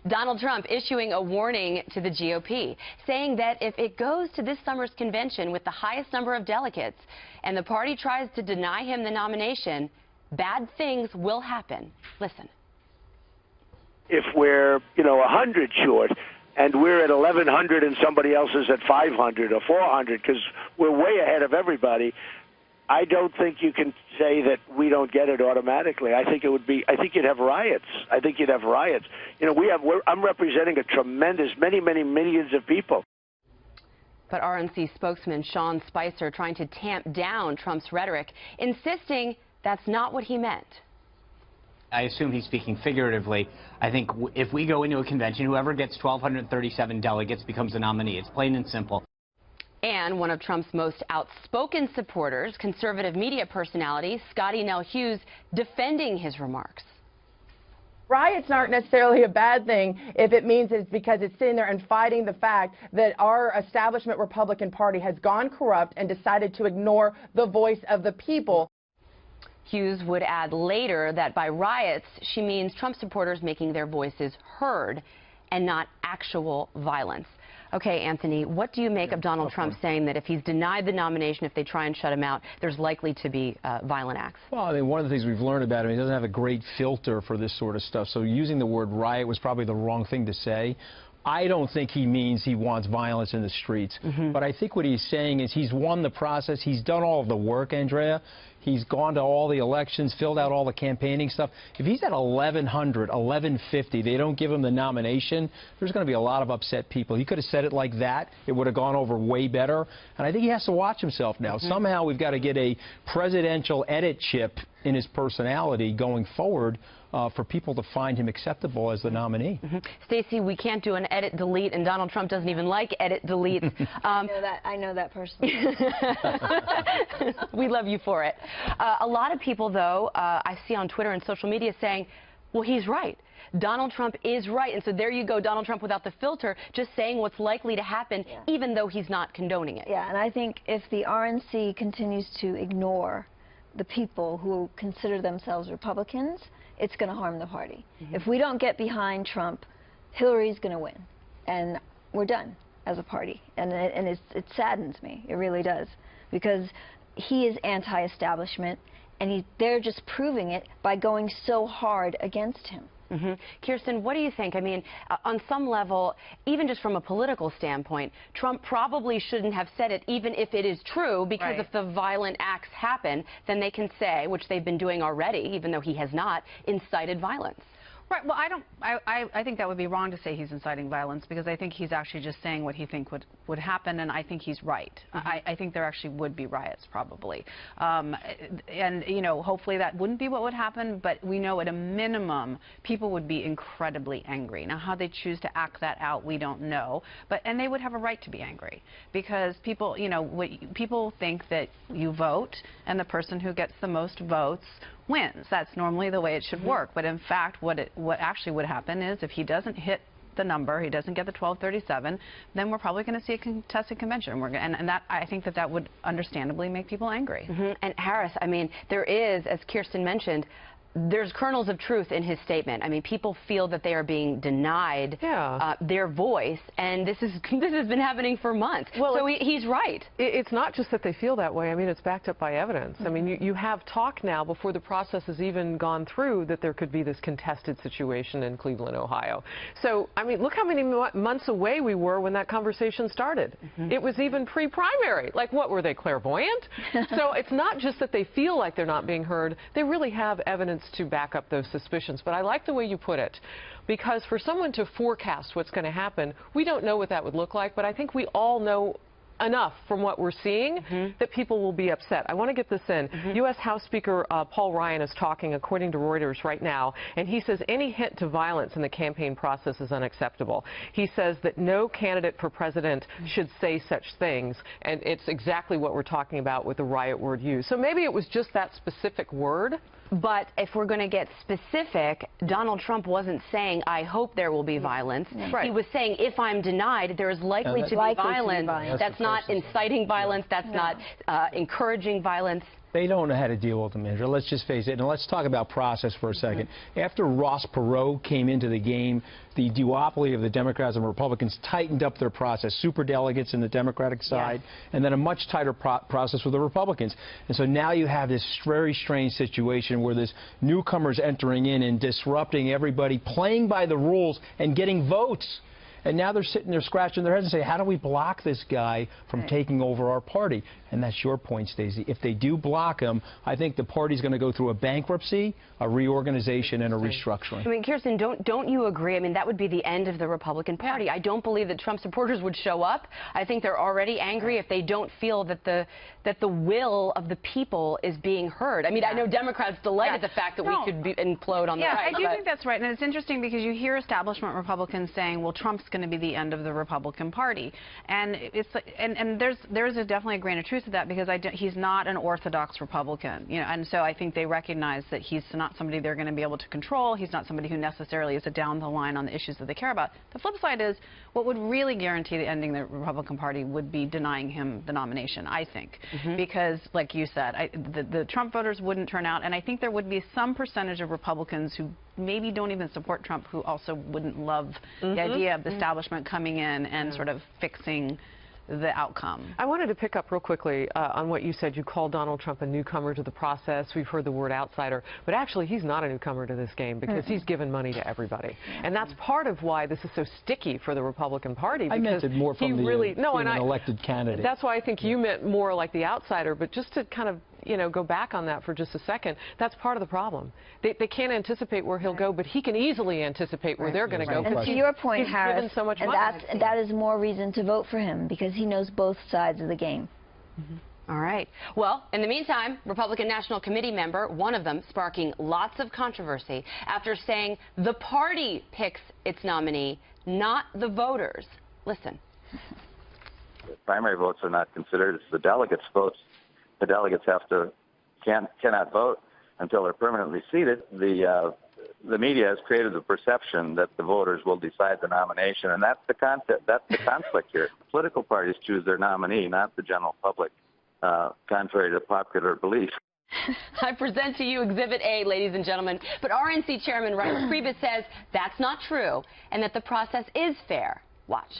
Donald Trump issuing a warning to the GOP, saying that if it goes to this summer's convention with the highest number of delegates and the party tries to deny him the nomination, bad things will happen. Listen. If we're, 100 short and we're at 1,100 and somebody else is at 500 or 400 because we're way ahead of everybody, I don't think you can say that we don't get it automatically. I think you'd have riots. I'm representing a tremendous, many millions of people. But RNC spokesman Sean Spicer trying to tamp down Trump's rhetoric, insisting that's not what he meant. I assume he's speaking figuratively. I think if we go into a convention, whoever gets 1,237 delegates becomes the nominee. It's plain and simple. And one of Trump's most outspoken supporters, conservative media personality Scottie Nell Hughes, defending his remarks. Riots aren't necessarily a bad thing if it means it's because it's sitting there and fighting the fact that our establishment Republican Party has gone corrupt and decided to ignore the voice of the people. Hughes would add later that by riots, she means Trump supporters making their voices heard and not actual violence. Okay, Anthony, what do you make of Donald Trump saying that if he's denied the nomination, if they try and shut him out, there's likely to be violent acts? Well, I mean, one of the things we've learned about him, he doesn't have a great filter for this sort of stuff. So using the word riot was probably the wrong thing to say. I don't think he means he wants violence in the streets. But I think what he's saying is he's won the process. He's done all of the work, Andrea. He's gone to all the elections, filled out all the campaigning stuff. If he's at 1,100, 1,150, they don't give him the nomination, there's going to be a lot of upset people. He could have said it like that. It would have gone over way better. And I think he has to watch himself now. Somehow we've got to get a presidential edit chip in his personality going forward for people to find him acceptable as the nominee. Stacey, we can't do an edit delete, and Donald Trump doesn't even like edit deletes. I know that personally. We love you for it. A lot of people, though, I see on Twitter and social media saying, well, he's right. Donald Trump is right. And so there you go, Donald Trump without the filter, just saying what's likely to happen, even though he's not condoning it. Yeah, and I think if the RNC continues to ignore the people who consider themselves Republicans, it's going to harm the party. If we don't get behind Trump, Hillary's going to win. And we're done as a party. And it saddens me. It really does. Because he is anti-establishment, and they're just proving it by going so hard against him. Kirsten, what do you think? I mean, on some level, even just from a political standpoint, Trump probably shouldn't have said it, even if it is true, because if the violent acts happen, then they can say, which they've been doing already, even though he has not, incited violence. Right. Well, I think that would be wrong to say he's inciting violence, because I think he's actually just saying what he thinks would happen, and I think he's right. I think there actually would be riots, probably. And, hopefully that wouldn't be what would happen, but we know at a minimum people would be incredibly angry. Now, how they choose to act that out, we don't know. And they would have a right to be angry, because people, people think that you vote, and the person who gets the most votes wins. That's normally the way it should work. But in fact, what actually would happen is if he doesn't hit the number, he doesn't get the 1,237, then we're probably going to see a contested convention. And that, I think that would understandably make people angry. And Harris, I mean, there is, as Kirsten mentioned, there's kernels of truth in his statement. I mean, people feel that they are being denied their voice, and this has been happening for months. Well, so he's right. It's not just that they feel that way. I mean, it's backed up by evidence. I mean, you have talk now before the process has even gone through that there could be this contested situation in Cleveland, Ohio. So, I mean, look how many months away we were when that conversation started. It was even pre-primary. Like, what, were they clairvoyant? So it's not just that they feel like they're not being heard. They really have evidence to back up those suspicions. But I like the way you put it, because for someone to forecast what's going to happen, we don't know what that would look like, but I think we all know enough from what we're seeing that people will be upset. I want to get this in. U.S. House Speaker Paul Ryan is talking, according to Reuters, right now, and he says any hint to violence in the campaign process is unacceptable. He says that no candidate for president should say such things, and it's exactly what we're talking about with the riot word used. So maybe it was just that specific word. But if we're going to get specific, Donald Trump wasn't saying, I hope there will be violence. He was saying, if I'm denied, there is likely to be violence. That's not inciting violence. That's not encouraging violence. They don't know how to deal with them, Andrew. Let's just face it. And let's talk about process for a second. After Ross Perot came into the game, the duopoly of the Democrats and Republicans tightened up their process. Superdelegates in the Democratic side, and then a much tighter process with the Republicans. And so now you have this very strange situation where this newcomers entering in and disrupting everybody, playing by the rules and getting votes. And now they're sitting there scratching their heads and say, how do we block this guy from taking over our party? And that's your point, Stacey. If they do block him, I think the party's going to go through a bankruptcy, a reorganization, and a restructuring. I mean, Kirsten, don't you agree? I mean, that would be the end of the Republican Party. I don't believe that Trump supporters would show up. I think they're already angry if they don't feel that the will of the people is being heard. I mean, I know Democrats delight at the fact that we could implode on the right. I do think that's right. And it's interesting because you hear establishment Republicans saying, well, Trump's going to be the end of the Republican Party. And there's definitely a grain of truth to that, because he's not an orthodox Republican, and so I think they recognize that he's not somebody they're going to be able to control. He's not somebody who necessarily is down the line on the issues that they care about. The flip side is what would really guarantee the ending the Republican Party would be denying him the nomination, I think, because, like you said, the Trump voters wouldn't turn out, and I think there would be some percentage of Republicans who maybe don't even support Trump who also wouldn't love the idea of the establishment coming in and sort of fixing the outcome. I wanted to pick up real quickly on what you said. You called Donald Trump a newcomer to the process. We've heard the word outsider, but actually he's not a newcomer to this game because he's given money to everybody. And that's part of why this is so sticky for the Republican Party. I meant it more from an elected candidate. That's why I think you meant more like the outsider, but just to kind of go back on that for just a second, that's part of the problem. They can't anticipate where he'll go, but he can easily anticipate where they're going to go. And to your point, Harris, so much that is more reason to vote for him, because he knows both sides of the game. All right. Well, in the meantime, Republican National Committee member, one of them sparking lots of controversy after saying the party picks its nominee, not the voters. Listen. The primary votes are not considered. It's the delegates' votes. The delegates cannot vote until they're permanently seated. The media has created the perception that the voters will decide the nomination, and that's the concept. That's the conflict here. Political parties choose their nominee, not the general public, contrary to popular belief. I present to you Exhibit A, ladies and gentlemen. But RNC Chairman Reince Priebus says that's not true and that the process is fair. Watch.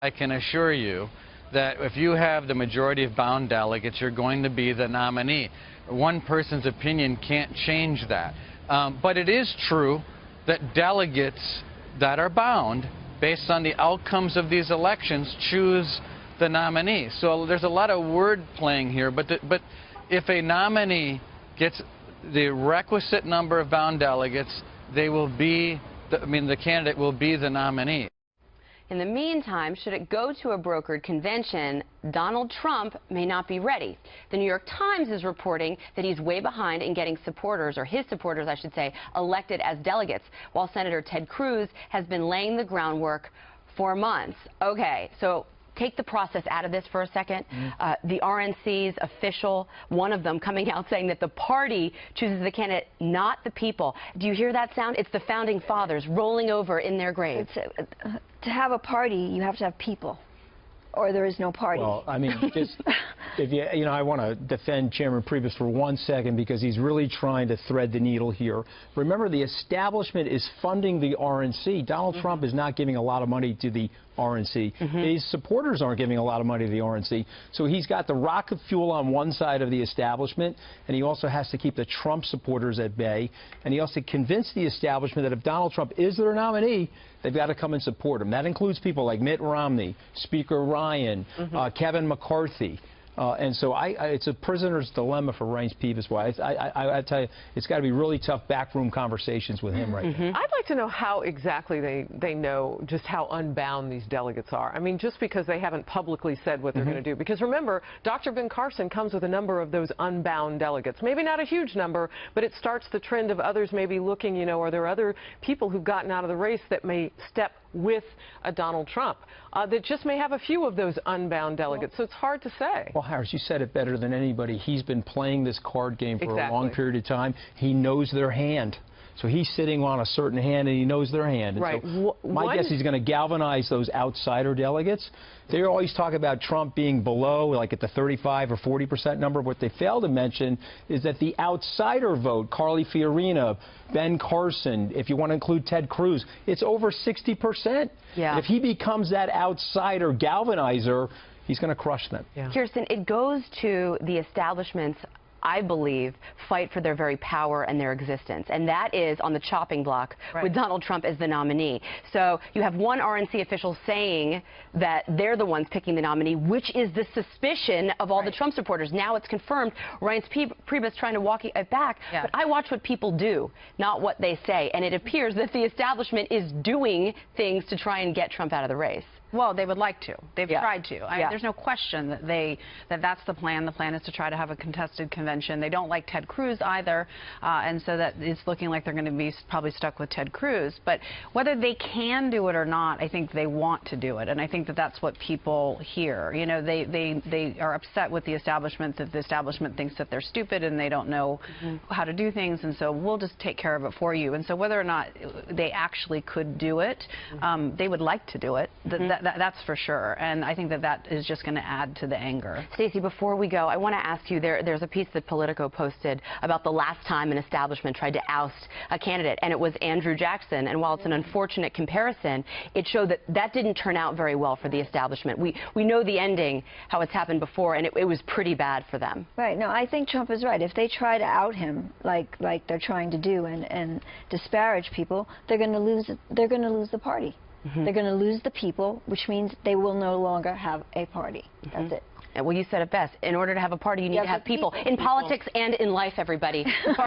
I can assure you that if you have the majority of bound delegates, you're going to be the nominee. One person's opinion can't change that. But it is true that delegates that are bound, based on the outcomes of these elections, choose the nominee. So there's a lot of word playing here, but if a nominee gets the requisite number of bound delegates, they will be, the candidate will be the nominee. In the meantime, should it go to a brokered convention, Donald Trump may not be ready. The New York Times is reporting that he's way behind in getting supporters, or his supporters, I should say, elected as delegates, while Senator Ted Cruz has been laying the groundwork for months. Okay, so take the process out of this for a second. The RNC's official, one of them, coming out saying that the party chooses the candidate, not the people. Do you hear that sound? It's the founding fathers rolling over in their graves. To have a party, you have to have people, or there is no party. Well, I mean, just if I want to defend Chairman Priebus for 1 second, because he's really trying to thread the needle here. Remember, the establishment is funding the RNC. Donald Trump is not giving a lot of money to the RNC. His supporters aren't giving a lot of money to the RNC. So he's got the rocket fuel on one side of the establishment, and he also has to keep the Trump supporters at bay. And he also convince the establishment that if Donald Trump is their nominee, they've got to come and support him. That includes people like Mitt Romney, Speaker Ryan, Kevin McCarthy. And so it's a prisoner's dilemma for Reince Priebus. I tell you, it's got to be really tough backroom conversations with him right now. I'd like to know how exactly they know just how unbound these delegates are. I mean, just because they haven't publicly said what they're going to do. Because remember, Dr. Ben Carson comes with a number of those unbound delegates. Maybe not a huge number, but it starts the trend of others maybe looking, are there other people who've gotten out of the race that may step with a Donald Trump that just may have a few of those unbound delegates. So it's hard to say. Well, Harris, you said it better than anybody. He's been playing this card game for a long period of time. He knows their hand. So he's sitting on a certain hand, and he knows their hand. And Right. so my guess he's going to galvanize those outsider delegates. They always talk about Trump being below, like at the 35 or 40% number. What they fail to mention is that the outsider vote, Carly Fiorina, Ben Carson, if you want to include Ted Cruz, it's over 60%. Yeah. And if he becomes that outsider galvanizer, he's going to crush them. Yeah. Kirsten, it goes to the establishment's, I believe, fight for their very power and their existence. And that is on the chopping block with Donald Trump as the nominee. So you have one RNC official saying that they're the ones picking the nominee, which is the suspicion of all the Trump supporters. Now it's confirmed. Reince Priebus trying to walk it back. Yeah. But I watch what people do, not what they say. And it appears that the establishment is doing things to try and get Trump out of the race. Well, they would like to. They've tried to. Yeah. There's no question that that's the plan. The plan is to try to have a contested convention. They don't like Ted Cruz either, and so that it's looking like they're going to be probably stuck with Ted Cruz. But whether they can do it or not, I think they want to do it, and I think that that's what people hear. You know, they are upset with the establishment, that the establishment thinks that they're stupid and they don't know how to do things, and so we'll just take care of it for you. And so whether or not they actually could do it, they would like to do it. That's for sure, and I think that is just going to add to the anger. Stacey, before we go, I want to ask you, there's a piece that Politico posted about the last time an establishment tried to oust a candidate, and it was Andrew Jackson. And while it's an unfortunate comparison, it showed that didn't turn out very well for the establishment. We know the ending, how it's happened before, and it was pretty bad for them. Right. No, I think Trump is right. If they try to out him like they're trying to do and disparage people, they're going to lose. They're going to lose the party. They're going to lose the people, which means they will no longer have a party. That's it. Well, you said it best. In order to have a party, you need to have people. In politics and in life, everybody.